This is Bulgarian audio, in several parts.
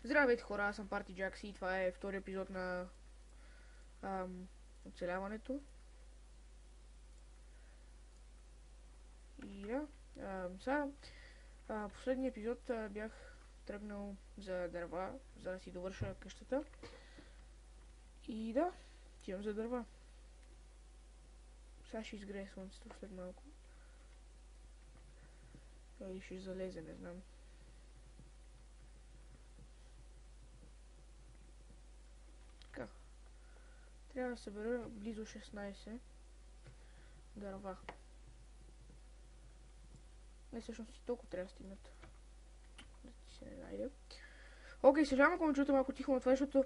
Здравейте хора, аз съм Парти Джакси и това е втори епизод на оцеляването. И да, сега, последния епизод бях тръгнал за дърва, за да си довърша къщата. И да, отивам за дърва. Сега ще изгрее слънцето след малко. Или ще залезе, не знам. Така. Трябва да събера близо 16 дърва. Не, всъщност и толкова трябва да стигнат. Да ти се не найде. Окей, съжалявам, ако ме чуете малко тихо на това, защото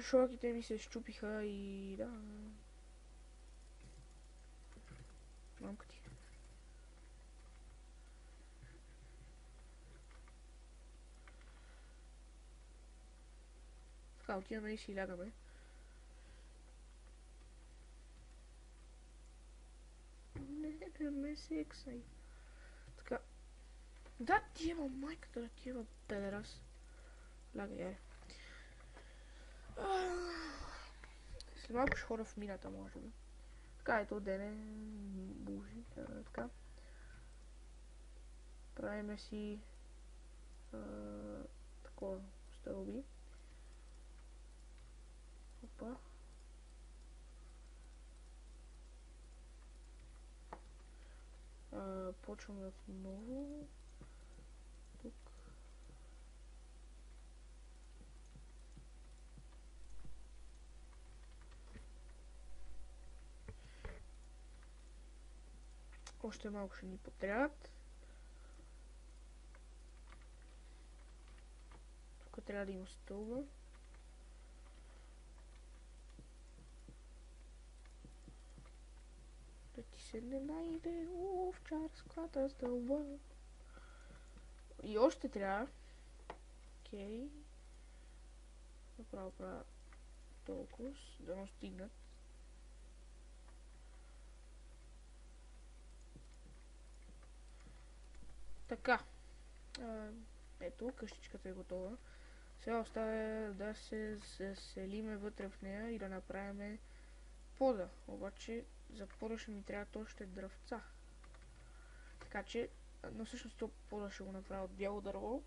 шорките ми се щупиха и да. Мамка ти. Така, отиваме и си лягаме. Не ме се ексай. Така. Да, ти ема майката, да ти ема педерас. Лягай, яй. След малко ще хора в мината, може би. Така, ето ден е бужи, така. Правиме си такова стълби. Опа. Почваме отново. Тук. Още малко ще ни потрябват. Тук трябва да има стълба. Да ти се не найде овчарската стълба. И още трябва. Окей. Направо правя толкова, да не стигнат. Така. Ето, къщичката е готова. Сега оставя да се заселиме вътре в нея и да направим пода. Обаче за пода ще ми трябват още дръвца. Така че, но всъщност това пода ще го направя от бяло дърво.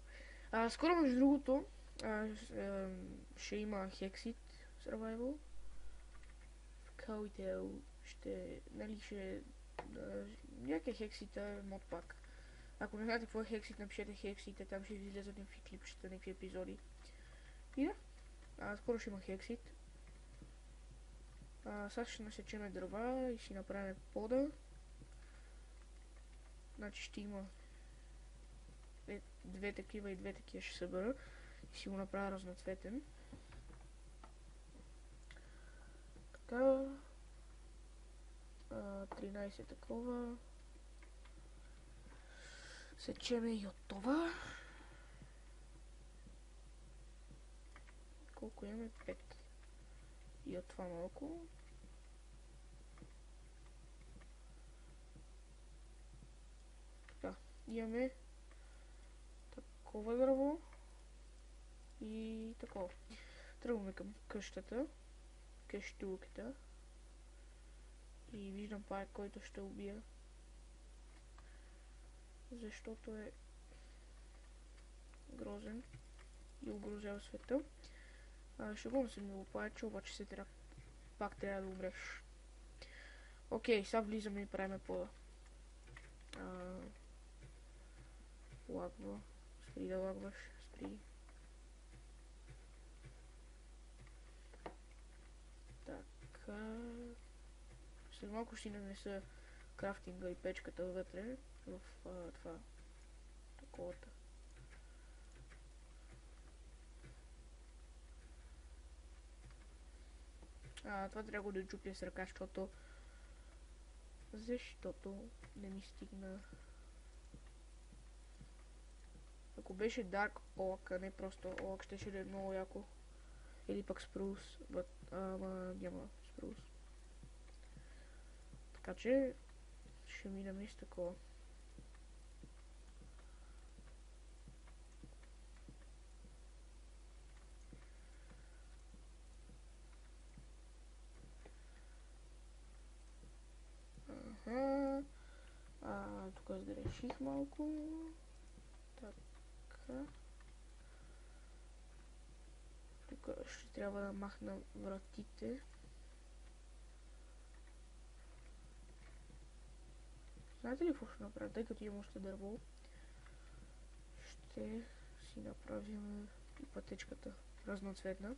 Скоро, между другото, ще има Hexit Survival. Който ще, нали, някакъв Hexit мод пак. Ако не знаете какво е Hexit, напишете Hexit, там ще ви излезат някакви клипчета, някакви епизоди. И да, скоро ще има Hexit. Сега ще насечеме дърва и ще направим пода. Значи ще има две такива и две такива ще събера и ще го направя разноцветен. Така. 13 такова. Сечеме и от това. Колко имаме? 5. И от това малко. Така, имаме такова дърво и такова. Тръгваме към къщата, къщулката и виждам пак, който ще убия, защото е грозен и угрозява света. Шегувам се много паече, обаче се пак трябва да умреш. Окей, сега влизаме и правим пода. Лагва. Спри да лагваш. Спри. Така. След малко ще нанеса крафтинга и печката вътре в това таковата. Това трябва да чупя с ръка, защото не ми стигна. Ако беше Dark Oak, а не просто Oak, ще да е много яко. Или пък Spruce, ама няма Spruce. Така че ще минем и с такова. Тук сгреших малко. Така. Тук ще трябва да махна вратите. Знаете ли какво ще направя? Тъй като имам още дърво, ще си направим и пътечката разноцветна.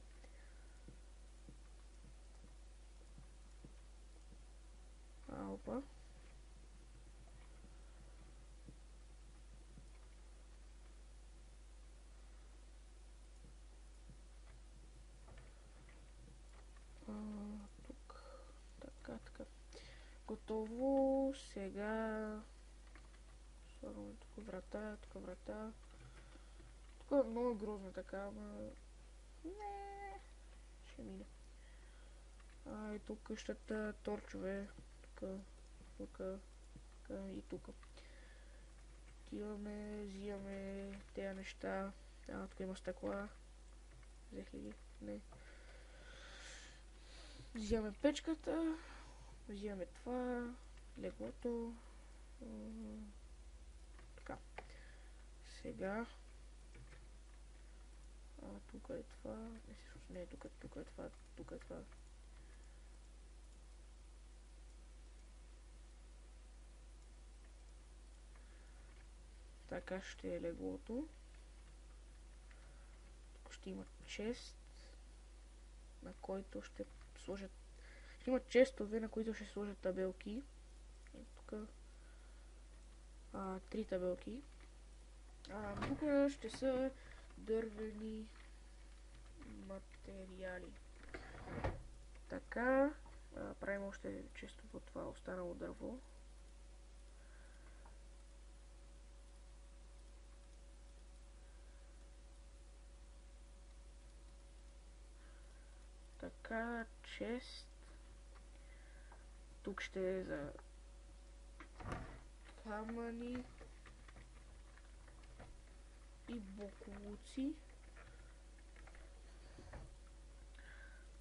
Опа. Тук. Така. Готово. Сега слагаме тук врата, тук врата. Тук е много грозно така, ама не, ще мине. И тук къщата, торчове, тук и тук. Отиваме, взимаме тези неща. Тук има стъкла. Взех ли ги? Не. Взимаме печката. Взимаме това. Леглото. Така. Сега. Тук е това. Не, тук е това. Тук е това. Така ще е леглото. Тук ще има чест, на който ще сложат... Ще има честове, на които ще сложат табелки. И тук 3 табелки. Тук ще са дървени материали. Така, правим още често по това останало дърво. Така, чест. Тук ще е за камъни и боклуци.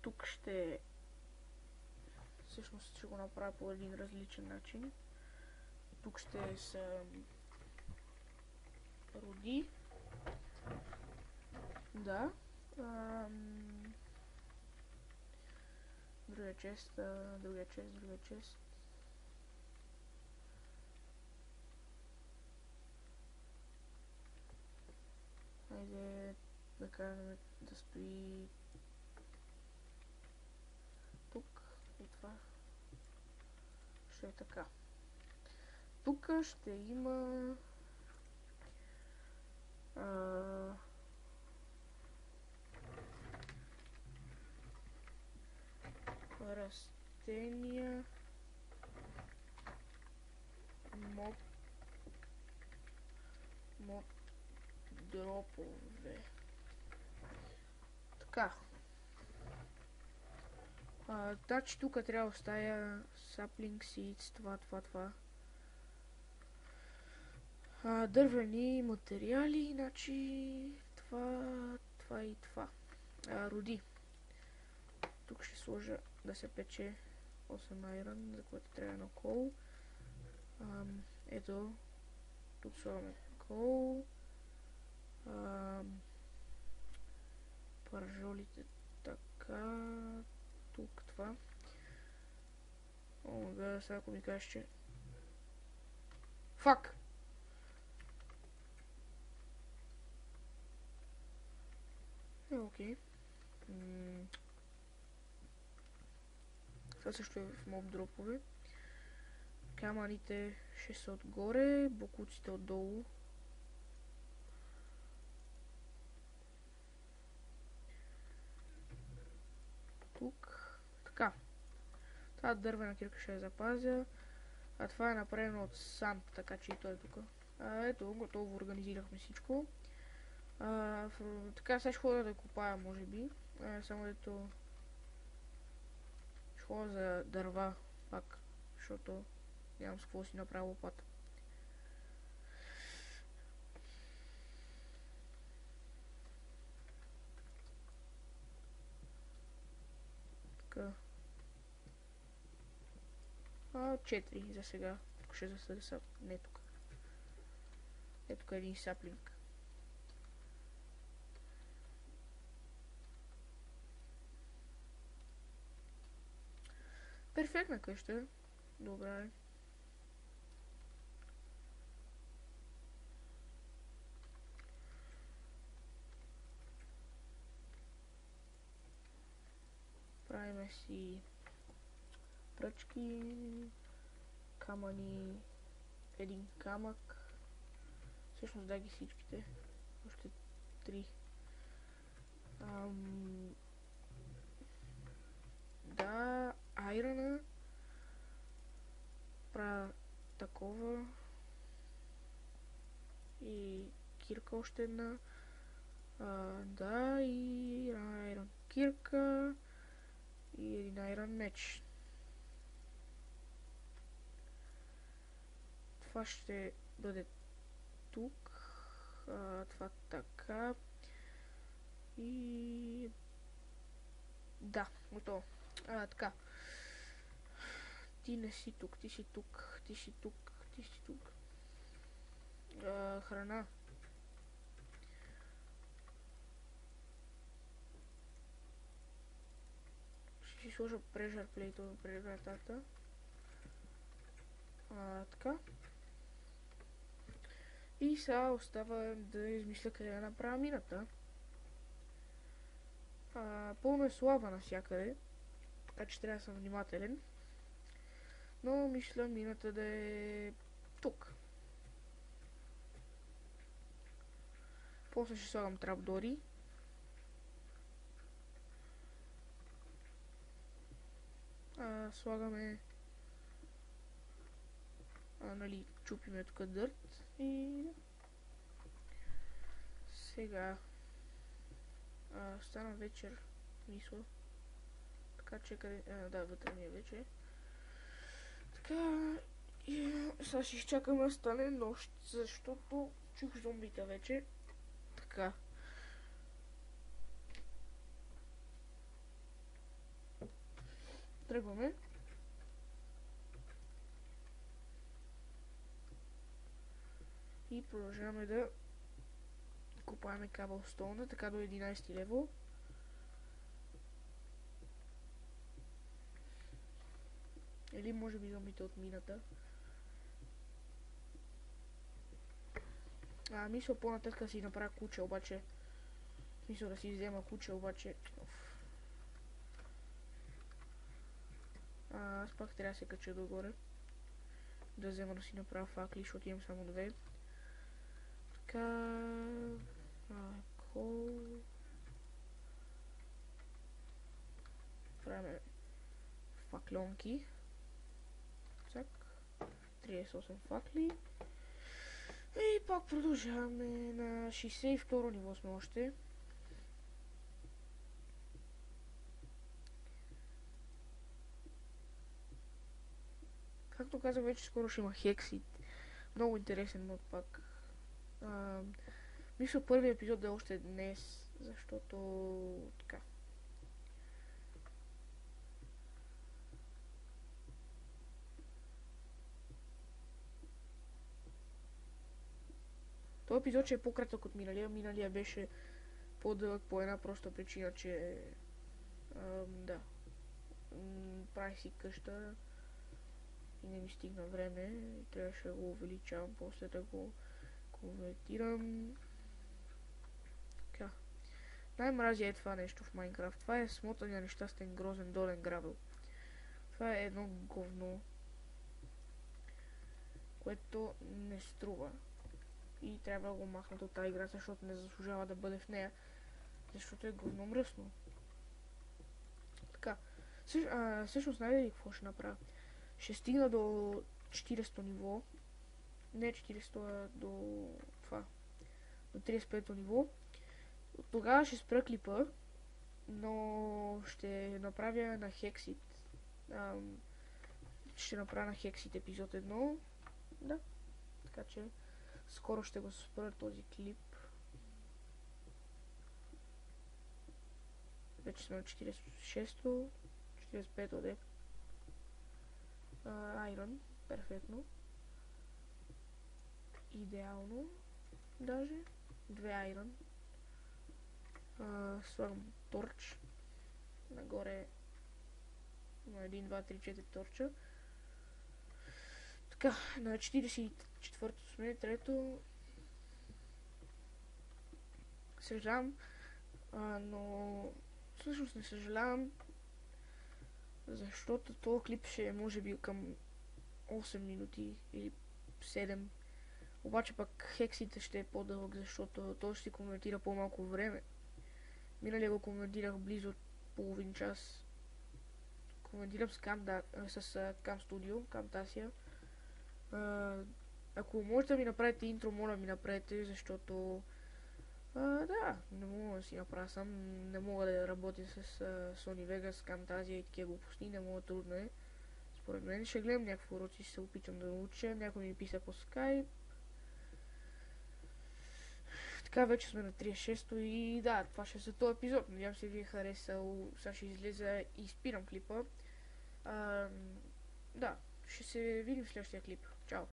Тук ще... Всъщност ще го направя по един различен начин. Тук ще са роди. Да. Другия чест. Хайде да караме да стои тук и това ще е така. Тук ще има растения, моб дропове. Така. Значи тук трябва да оставя sapling seeds, това. Дървени материали, значи това и това. Роди. Тук ще сложа да се пече 8 айрон, за което трябва на кол. Ето, тук слагаме кол. Пържолите така. Тук това. Омага, сега ако ми кажеш, че... Фак! Окей. Това също е в моб дропове. Камъните ще са отгоре, боклуците отдолу. Тук. Така. Това дървена кирка ще я запазя. Това е направено от санд, така че и той е тук. Ето, готово организирахме всичко. Така сега ще ходя да копая, може би. Само ето... Ще ходя за дърва пак, защото нямам с какво си направя лопата. Така. 4 за сега. Тук ще засъда са. Не тук. Ето тук е един саплинг. Перфектна къща. Добре. Правиме си пръчки, камъни, един камък. Всъщност дай ги всичките. Още 3. Да, айрона. Правя такова. И кирка още една. Да, и айрон кирка. И един айрон меч. Това ще бъде тук. Това така. И... да, готово. Така. Ти не си тук, ти си тук, ти си тук, ти си тук. Храна. Ще си сложа прежар плейто в вратата. Така. И сега остава да измисля къде да направя мината. Пълно е слава навсякъде, така че трябва да съм внимателен. Но мисля мината да е тук. После ще слагам трапдори. Слагаме... нали, чупиме тук дърт и... сега... стана вечер, мисля. Така че къде... да, вътре ми е вече. Така... и сега ще изчакаме да стане нощ, защото чух зомбите вече. Така. Тръгваме. И продължаваме да купаваме каблстоуна, така до 11 левел. Или може би зомбите от мината. Мисля по-нататък да си направя куче, обаче... мисля да си взема куче, обаче... аз пак трябва да се кача догоре. Да взема да си направя факли, защото имам само 2. Така... кол... правим факлонки. Цак. 38 факли. И пак продължаваме на 62 ниво сме още. Както казах, вече скоро ще има Hexit. Много интересен мод пак. Мисля първият епизод да е още днес, защото така. Този епизод ще е по-кратък от миналия. Миналия беше по-дълъг по една проста причина, че да. Правих си къща и не ми стигна време и трябваше да го увеличавам, после да го конвертирам. Така. Най-мразя е това нещо в Майнкрафт. Това е смотания нещастен грозен долен гравел. Това е едно говно, което не струва. И трябва да го махнат от тази игра, защото не заслужава да бъде в нея. Защото е говно мръсно. Така. Всъщност знаете ли какво ще направя? Ще стигна до 40 ниво. Не 40, а до това. До 35 ниво. От тогава ще спра клипа. Но ще направя на Hexit. Ще направя на Hexit епизод 1. Да. Така че скоро ще го спра този клип. Вече сме на 46-то. 45-то де. Айрон. Перфектно. Идеално. даже. 2 айрон. Слагам торч. Нагоре има 1, 2, 3, 4 торча. Така, на 44-то сме, трето. Съжалявам, но всъщност не съжалявам, защото този клип ще е може би към 8 минути или 7. Обаче пък хексите ще е по-дълъг, защото той ще си конвертира по-малко време. Миналия го конвертирах близо половин час. Коментирам с Cam Studio, Camtasia. Ако можете да ми направите интро, моля ми направете, защото да, не мога да си направя сам, не мога да работя с Sony Vegas, Camtasia и такива глупости, не мога, трудно е. Според мен ще гледам някакви уроци, ще се опитам да науча, някой ми писа по Skype. Така, вече сме на 36-то и да, това ще е за този епизод. Надявам се ви е харесал. Сега ще излеза и спирам клипа. Да, ще се видим в следващия клип.